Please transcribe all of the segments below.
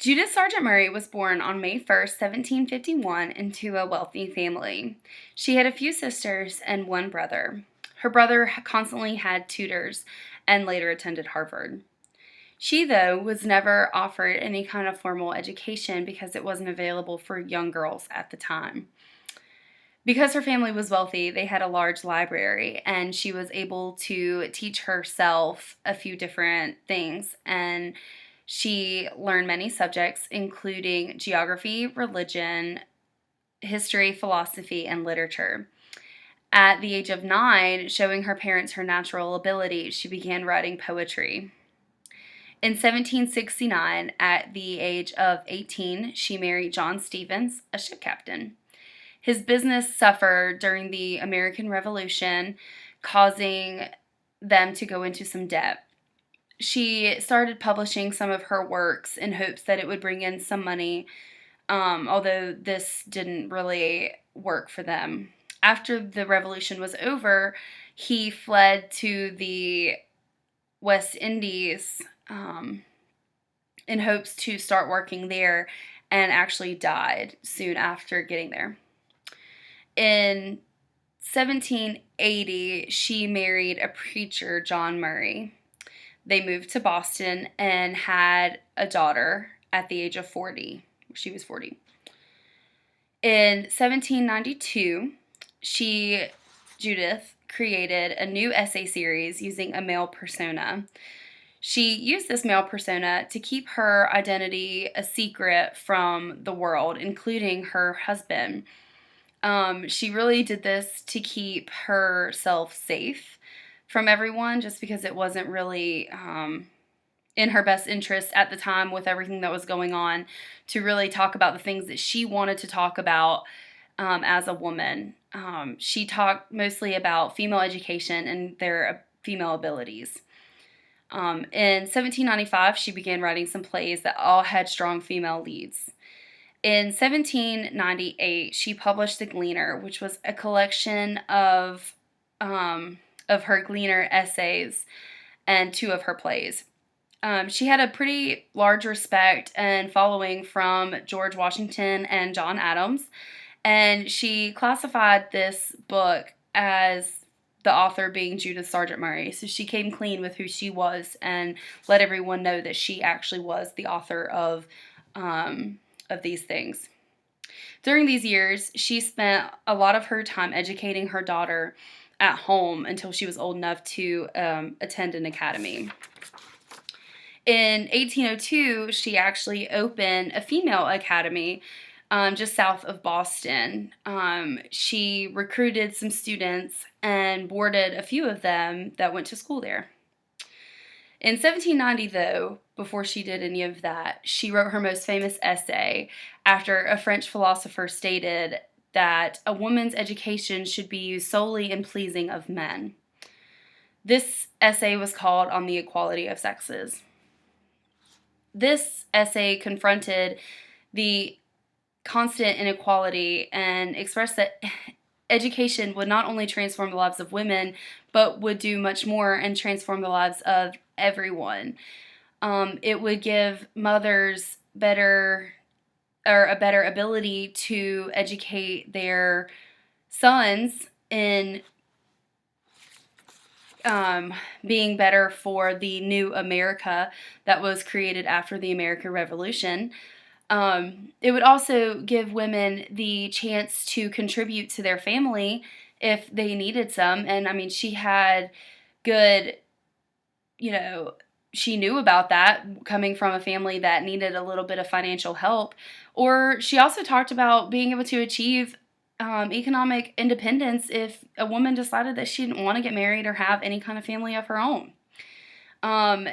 Judith Sargent Murray was born on May 1st, 1751, into a wealthy family. She had a few sisters and one brother. Her brother constantly had tutors and later attended Harvard. She, though, was never offered any kind of formal education because it wasn't available for young girls at the time. Because her family was wealthy, they had a large library, and she was able to teach herself a few different things. And she learned many subjects, including geography, religion, history, philosophy, and literature. At the age of 9, showing her parents her natural ability, she began writing poetry. In 1769, at the age of 18, she married John Stevens, a ship captain. His business suffered during the American Revolution, causing them to go into some debt. She started publishing some of her works in hopes that it would bring in some money, although this didn't really work for them. After the revolution was over, he fled to the West Indies in hopes to start working there, and actually died soon after getting there. In 1780, she married a preacher, John Murray. They moved to Boston and had a daughter at the age of 40. She was 40. In 1792, Judith, created a new essay series using a male persona. She used this male persona to keep her identity a secret from the world, including her husband. She really did this to keep herself safe from everyone, just because it wasn't really in her best interest at the time, with everything that was going on, to really talk about the things that she wanted to talk about as a woman. She talked mostly about female education and their female abilities. In 1795, she began writing some plays that all had strong female leads. In 1798, she published The Gleaner, which was a collection of her Gleaner essays and 2 of her plays. She had a pretty large respect and following from George Washington and John Adams, and she classified this book as the author being Judith Sargent Murray. So she came clean with who she was and let everyone know that she actually was the author of these things. During these years, she spent a lot of her time educating her daughter at home until she was old enough to attend an academy. In 1802, she actually opened a female academy just south of Boston. She recruited some students and boarded a few of them that went to school there. In 1790, though, before she did any of that, she wrote her most famous essay after a French philosopher stated that a woman's education should be used solely in pleasing of men. This essay was called On the Equality of Sexes. This essay confronted the constant inequality and expressed that education would not only transform the lives of women, but would do much more and transform the lives of everyone. It would give mothers a better ability to educate their sons in being better for the new America that was created after the American Revolution. It would also give women the chance to contribute to their family if they needed some. And I mean, she had good, she knew about that coming from a family that needed a little bit of financial help. Or she also talked about being able to achieve economic independence if a woman decided that she didn't want to get married or have any kind of family of her own.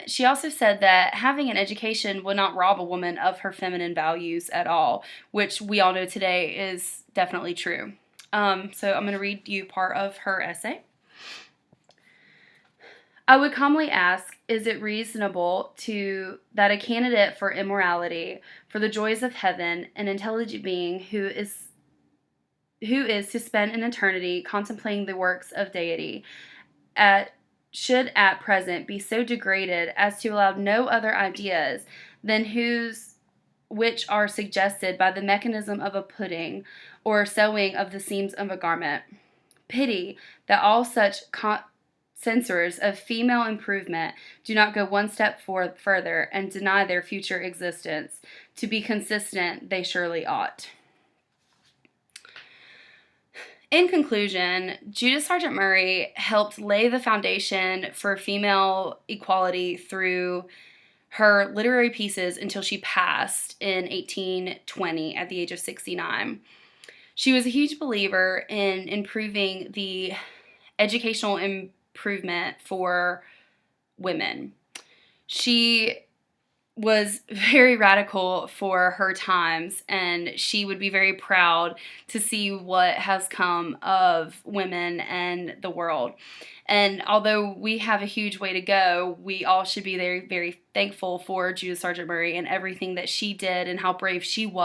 She also said that having an education would not rob a woman of her feminine values at all, which we all know today is definitely true. So I'm going to read you part of her essay. I would calmly ask, is it reasonable that a candidate for immorality, for the joys of heaven, an intelligent being who is to spend an eternity contemplating the works of deity, should at present be so degraded as to allow no other ideas than which are suggested by the mechanism of a pudding or sewing of the seams of a garment. Pity that all such censors of female improvement do not go one step further and deny their future existence. To be consistent, they surely ought. In conclusion, Judith Sargent Murray helped lay the foundation for female equality through her literary pieces until she passed in 1820 at the age of 69. She was a huge believer in improving the educational improvement for women. She was very radical for her times, and she would be very proud to see what has come of women and the world. And although we have a huge way to go, we all should be very, very thankful for Judith Sargent Murray and everything that she did and how brave she was